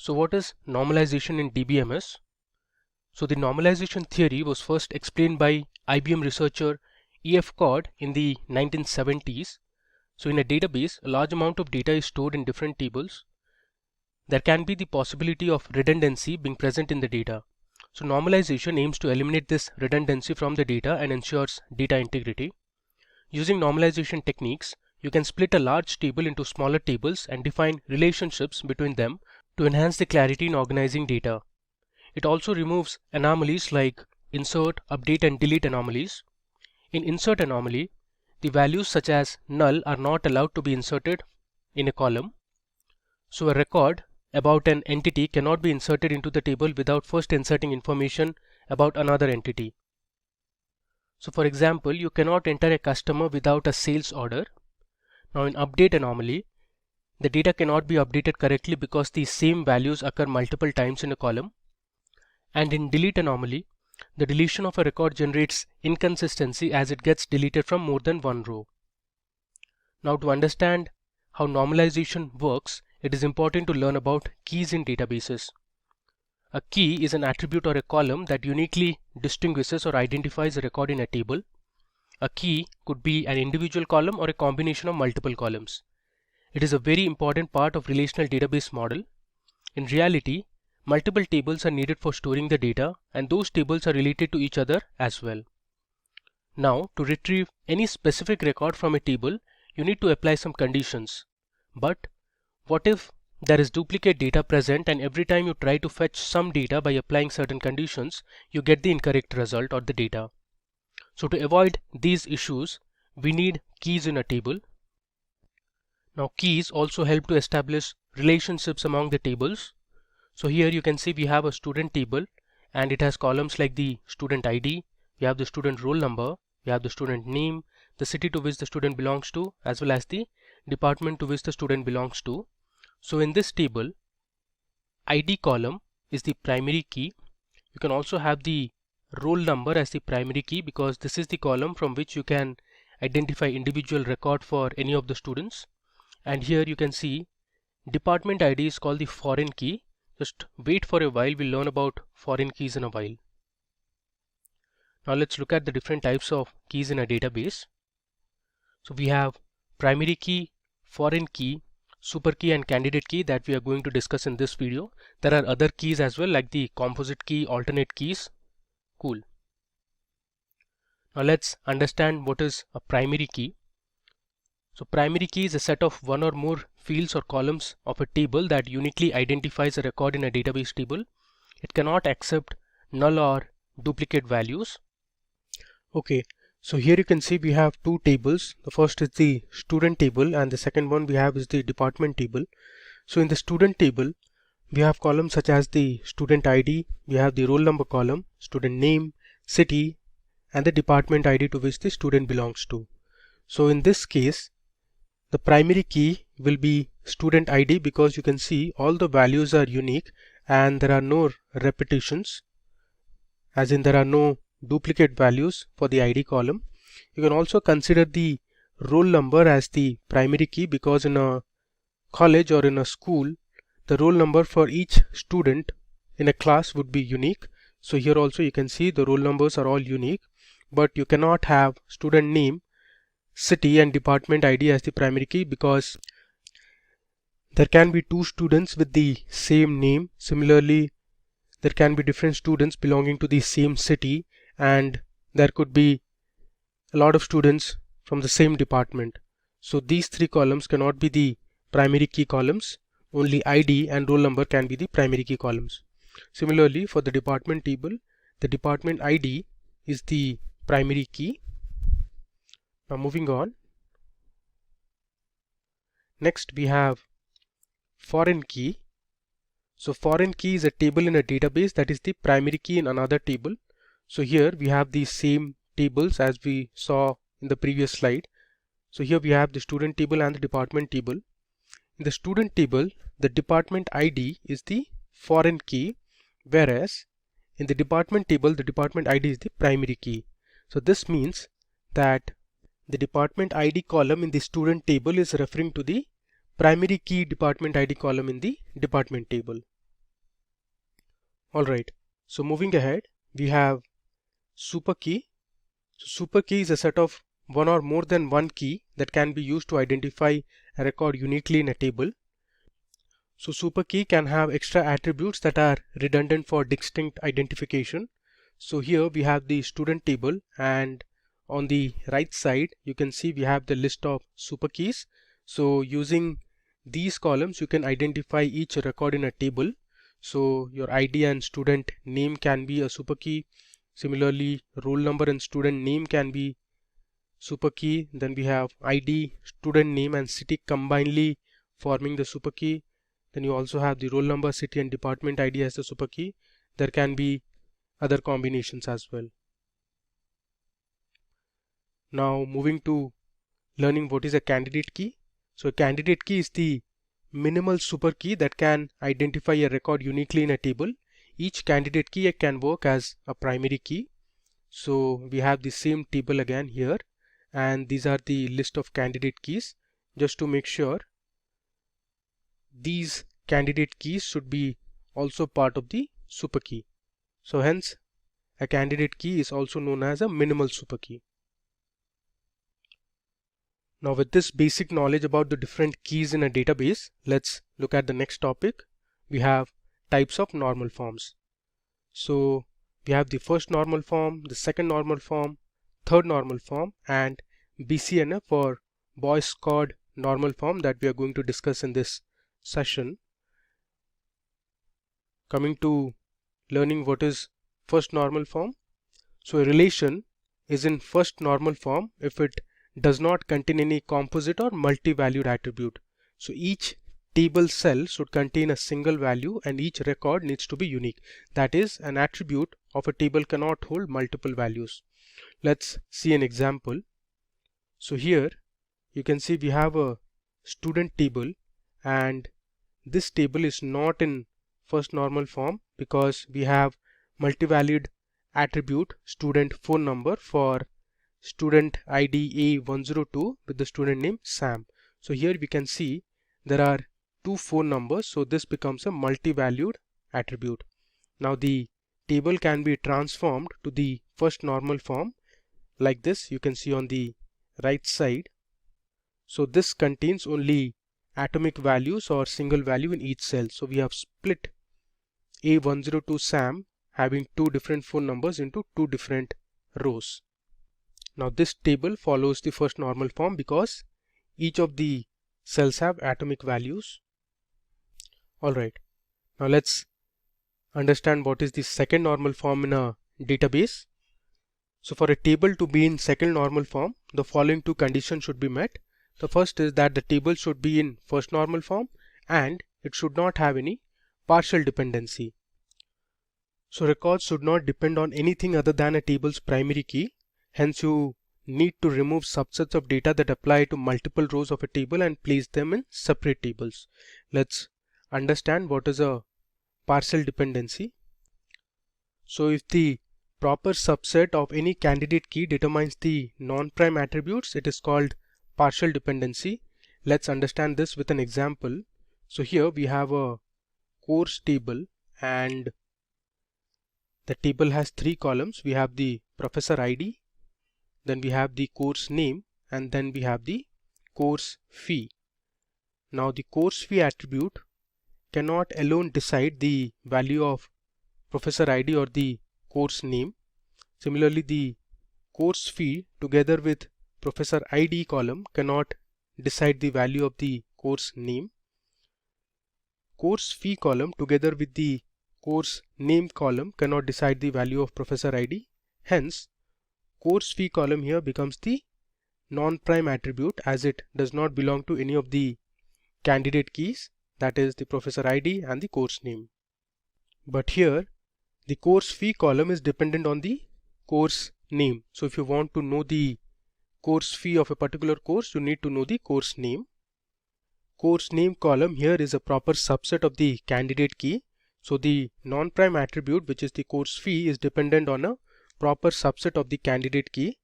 So what is normalization in DBMS? So the normalization theory was first explained by IBM researcher E.F. Codd in the 1970s. So in a database, a large amount of data is stored in different tables. There can be the possibility of redundancy being present in the data. So normalization aims to eliminate this redundancy from the data and ensures data integrity. Using normalization techniques, you can split a large table into smaller tables and define relationships between them to enhance the clarity in organizing data. It also removes anomalies like insert, update and delete anomalies. In insert anomaly, the values such as null are not allowed to be inserted in a column. So a record about an entity cannot be inserted into the table without first inserting information about another entity. So for example, you cannot enter a customer without a sales order. Now in update anomaly, the data cannot be updated correctly because the same values occur multiple times in a column. And in delete anomaly, the deletion of a record generates inconsistency as it gets deleted from more than one row. Now to understand how normalization works, it is important to learn about keys in databases. A key is an attribute or a column that uniquely distinguishes or identifies a record in a table. A key could be an individual column or a combination of multiple columns. It is a very important part of relational database model. In reality, multiple tables are needed for storing the data, and those tables are related to each other as well. Now, to retrieve any specific record from a table, you need to apply some conditions. But what if there is duplicate data present, and every time you try to fetch some data by applying certain conditions, you get the incorrect result or the data? So to avoid these issues, we need keys in a table. Now keys also help to establish relationships among the tables. So here you can see we have a student table and it has columns like the student ID, we have the student roll number, we have the student name, the city to which the student belongs to, as well as the department to which the student belongs to. So in this table, ID column is the primary key. You can also have the roll number as the primary key because this is the column from which you can identify individual record for any of the students. And here you can see department ID is called the foreign key. Just wait for a while, we'll learn about foreign keys in a while. Now let's look at the different types of keys in a database. So we have primary key, foreign key, super key and candidate key that we are going to discuss in this video. There are other keys as well like the composite key, alternate keys. Cool. Now let's understand what is a primary key. So primary key is a set of one or more fields or columns of a table that uniquely identifies a record in a database table. It cannot accept null or duplicate values. Okay, so here you can see we have two tables. The first is the student table and the second one we have is the department table. So in the student table, we have columns such as the student ID, we have the roll number column, student name, city, and the department ID to which the student belongs to. So in this case, the primary key will be student ID because you can see all the values are unique and there are no repetitions, as in there are no duplicate values for the ID column. You can also consider the roll number as the primary key because in a college or in a school, the roll number for each student in a class would be unique. So here also you can see the roll numbers are all unique, but you cannot have student name, city and department ID as the primary key because there can be two students with the same name. Similarly, there can be different students belonging to the same city and there could be a lot of students from the same department. So these three columns cannot be the primary key columns. Only ID and roll number can be the primary key columns. Similarly, for the department table, the department ID is the primary key. Now moving on. Next we have foreign key. So foreign key is a table in a database that is the primary key in another table. So here we have the same tables as we saw in the previous slide. So here we have the student table and the department table. In the student table, the department ID is the foreign key, whereas in the department table, the department ID is the primary key. So this means that the department ID column in the student table is referring to the primary key department ID column in the department table. Alright, so moving ahead, we have super key. So super key is a set of one or more than one key that can be used to identify a record uniquely in a table. So super key can have extra attributes that are redundant for distinct identification. So here we have the student table, and on the right side you can see we have the list of super keys. So using these columns you can identify each record in a table. So your ID and student name can be a super key. Similarly, roll number and student name can be super key. Then we have ID, student name and city combinedly forming the super key. Then you also have the roll number, city and department ID as the super key. There can be other combinations as well. Now moving to learning what is a candidate key. So a candidate key is the minimal super key that can identify a record uniquely in a table. Each candidate key can work as a primary key. So we have the same table again here, and these are the list of candidate keys. Just to make sure, these candidate keys should be also part of the super key. So hence a candidate key is also known as a minimal super key. Now with this basic knowledge about the different keys in a database, let's look at the next topic. We have types of normal forms. So we have the first normal form, the second normal form, third normal form, and BCNF or Boyce Codd normal form that we are going to discuss in this session. Coming to learning what is first normal form. So a relation is in first normal form if it does not contain any composite or multi-valued attribute. So each table cell should contain a single value and each record needs to be unique. That is, an attribute of a table cannot hold multiple values. Let's see an example. So here you can see we have a student table, and this table is not in first normal form because we have multi-valued attribute student phone number for student ID A102 with the student name Sam. So here we can see there are two phone numbers, so this becomes a multi-valued attribute. Now the table can be transformed to the first normal form like this. You can see on the right side. So this contains only atomic values or single value in each cell. So we have split A102 Sam having two different phone numbers into two different rows. Now this table follows the first normal form because each of the cells have atomic values. Alright, now let's understand what is the second normal form in a database. So for a table to be in second normal form, the following two conditions should be met. The first is that the table should be in first normal form and it should not have any partial dependency. So records should not depend on anything other than a table's primary key. Hence you need to remove subsets of data that apply to multiple rows of a table and place them in separate tables. Let's understand what is a partial dependency. So if the proper subset of any candidate key determines the non-prime attributes, it is called partial dependency. Let's understand this with an example. So here we have a course table, and the table has three columns. We have the professor ID, then we have the course name, and then we have the course fee. Now the course fee attribute cannot alone decide the value of professor ID or the course name. Similarly, the course fee together with professor ID column cannot decide the value of the course name. Course fee column together with the course name column cannot decide the value of professor ID. Hence, course fee column here becomes the non-prime attribute as it does not belong to any of the candidate keys, that is the professor ID and the course name. But here the course fee column is dependent on the course name. So if you want to know the course fee of a particular course, you need to know the course name. Course name column here is a proper subset of the candidate key. So the non-prime attribute, which is the course fee, is dependent on a proper subset of the candidate key.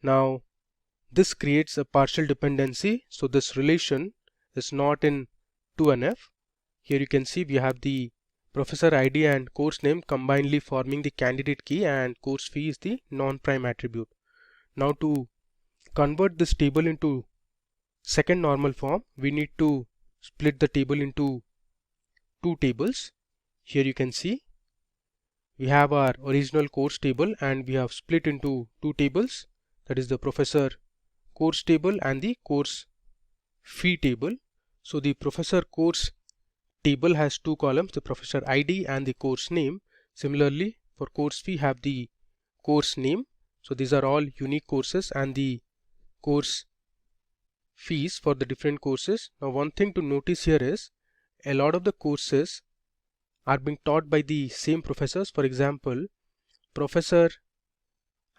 Now this creates a partial dependency. So this relation is not in 2NF. Here you can see we have the professor ID and course name combinedly forming the candidate key, and course fee is the non-prime attribute. Now to convert this table into second normal form, we need to split the table into two tables. Here you can see we have our original course table and we have split into two tables, that is the professor course table and the course fee table. So the professor course table has two columns, the professor ID and the course name. Similarly, for course fee have the course name. So these are all unique courses and the course fees for the different courses. Now one thing to notice here is a lot of the courses are being taught by the same professors. For example, Professor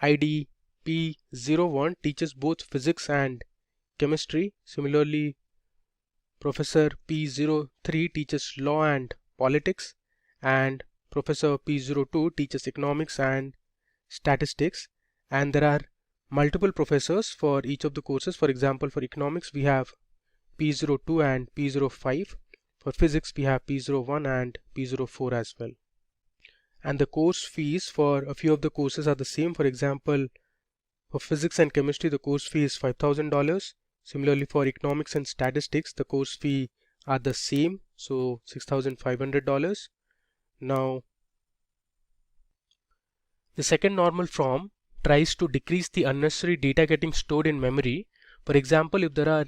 ID P01 teaches both physics and chemistry. Similarly, Professor P03 teaches law and politics, and Professor P02 teaches economics and statistics. And there are multiple professors for each of the courses. For example, for economics we have P02 and P05. For physics we have P01 and P04 as well. And the course fees for a few of the courses are the same. For example, for physics and chemistry the course fee is $5,000. Similarly, for economics and statistics the course fee are the same, so $6,500. Now the second normal form tries to decrease the unnecessary data getting stored in memory. For example, if there are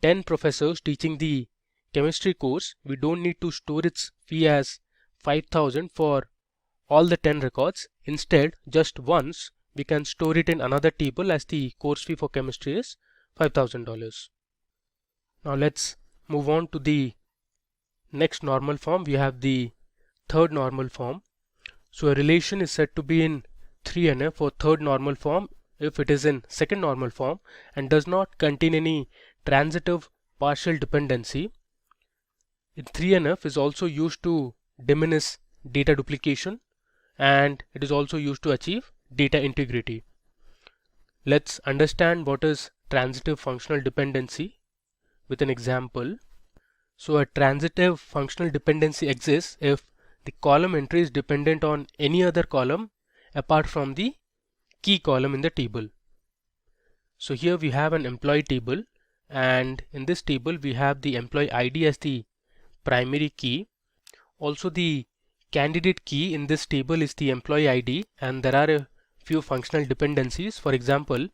10 professors teaching the chemistry course, we don't need to store its fee as 5,000 for all the 10 records. Instead, just once we can store it in another table as the course fee for chemistry is $5,000. Now let's move on to the next normal form. We have the third normal form. So a relation is said to be in 3NF for third normal form if it is in second normal form and does not contain any transitive partial dependency. In 3NF is also used to diminish data duplication, and it is also used to achieve data integrity. Let's understand what is transitive functional dependency with an example. So a transitive functional dependency exists if the column entry is dependent on any other column apart from the key column in the table. So here we have an employee table, and in this table we have the employee ID as the primary key. Also the candidate key in this table is the employee ID, and there are a few functional dependencies. For example,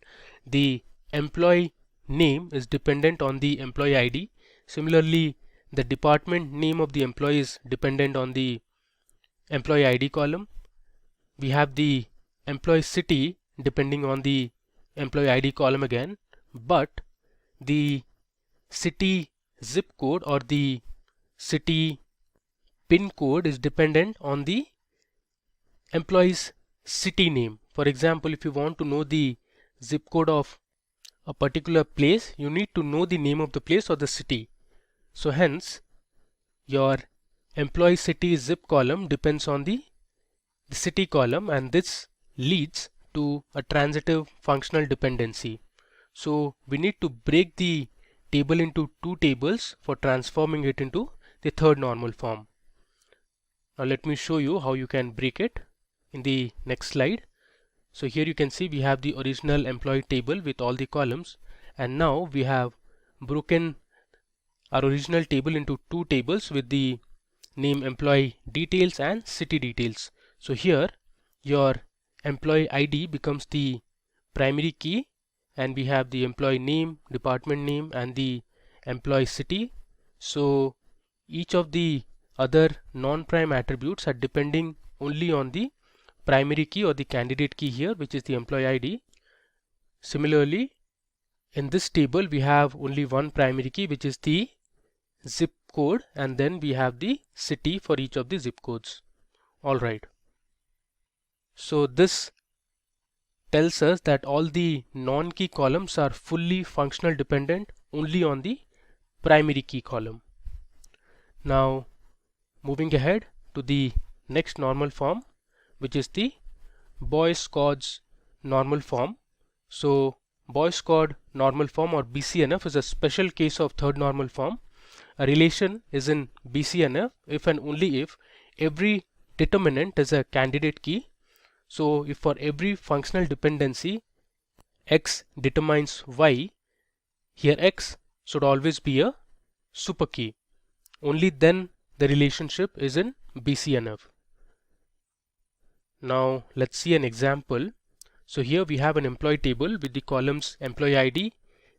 the employee name is dependent on the employee ID. Similarly, the department name of the employee is dependent on the employee ID column. We have the employee city depending on the employee ID column again, but the city zip code or the city pin code is dependent on the employee's city name. For example, if you want to know the zip code of a particular place, you need to know the name of the place or the city. So hence your employee city zip column depends on the city column, and this leads to a transitive functional dependency. So we need to break the table into two tables for transforming it into the third normal form. Now let me show you how you can break it in the next slide. So here you can see we have the original employee table with all the columns, and now we have broken our original table into two tables with the name employee details and city details. So here your employee ID becomes the primary key, and we have the employee name, department name, and the employee city. So each of the other non-prime attributes are depending only on the primary key or the candidate key here, which is the employee ID. Similarly, in this table we have only one primary key, which is the zip code, and then we have the city for each of the zip codes. Alright, so this tells us that all the non-key columns are fully functional dependent only on the primary key column. Now moving ahead to the next normal form, which is the Boyce-Codd normal form. So Boyce-Codd normal form or BCNF is a special case of third normal form. A relation is in BCNF if and only if every determinant is a candidate key. So if for every functional dependency X determines Y, here X should always be a super key. Only then the relationship is in BCNF. Now let's see an example. So here we have an employee table with the columns employee ID,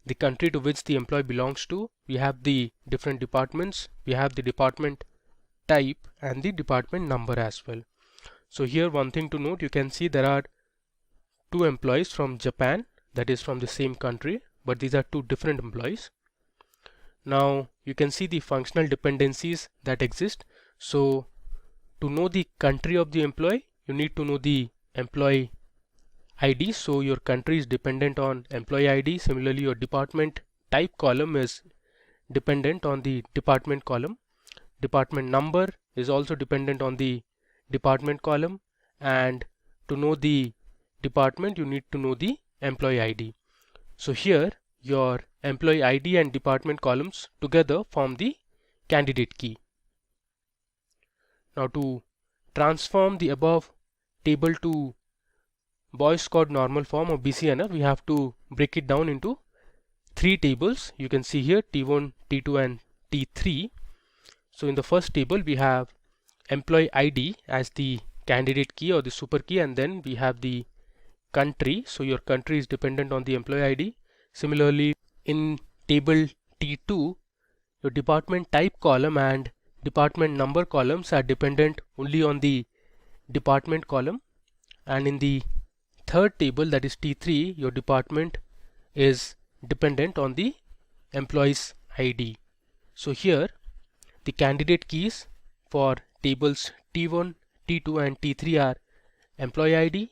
the country to which the employee belongs to, we have the different departments, we have the department type and the department number as well. So here one thing to note, you can see there are two employees from Japan, that is from the same country, but these are two different employees. Now you can see the functional dependencies that exist. So to know the country of the employee, you need to know the employee ID. So your country is dependent on employee ID. Similarly, your department type column is dependent on the department column. Department number is also dependent on the department column, and to know the department you need to know the employee ID. So here your employee ID and department columns together form the candidate key. Now to transform the above table to Boyce Codd normal form or BCNF, we have to break it down into three tables. You can see here T1, T2 and T3. So in the first table we have employee ID as the candidate key or the super key, and then we have the country. So your country is dependent on the employee ID. Similarly, in table T2, your department type column and department number columns are dependent only on the department column, and in the third table, that is T3, your department is dependent on the employee's ID. So here the candidate keys for tables T1, T2 and T3 are employee ID,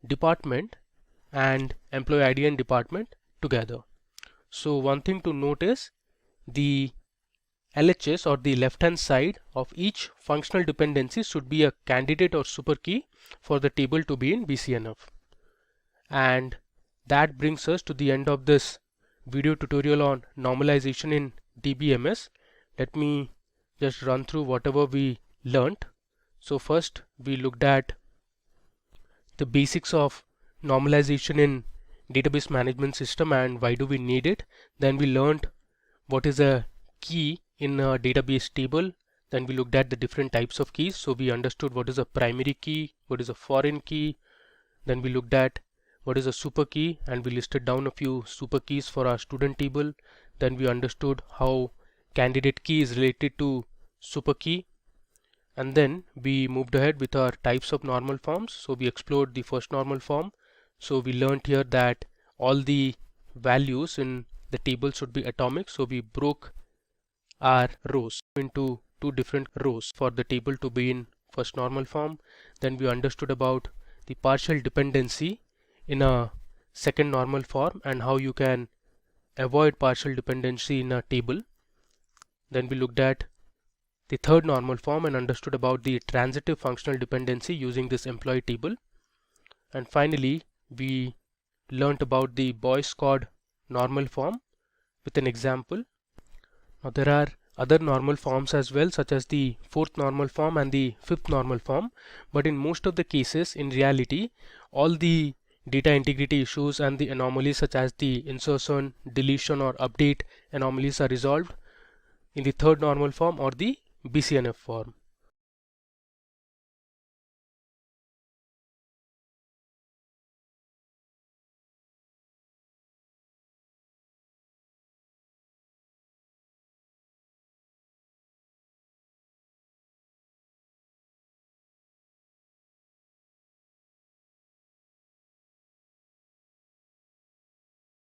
department and employee ID and department together. So one thing to note is the LHS or the left hand side of each functional dependency should be a candidate or super key for the table to be in BCNF. And that brings us to the end of this video tutorial on normalization in DBMS. Let me just run through whatever we learnt. So first we looked at the basics of normalization in database management system and why do we need it. Then we learned what is a key in a database table. Then we looked at the different types of keys. So we understood what is a primary key, what is a foreign key. Then we looked at what is a super key and we listed down a few super keys for our student table. Then we understood how candidate key is related to super key, and then we moved ahead with our types of normal forms. So we explored the first normal form. So we learned here that all the values in the table should be atomic. So we broke our rows into two different rows for the table to be in first normal form. Then we understood about the partial dependency in a second normal form and how you can avoid partial dependency in a table. Then we looked at the third normal form and understood about the transitive functional dependency using this employee table. And finally we learnt about the Boyce Codd normal form with an example. Now there are other normal forms as well, such as the fourth normal form and the fifth normal form, but in most of the cases in reality all the data integrity issues and the anomalies such as the insertion, deletion or update anomalies are resolved in the third normal form or the BCNF form.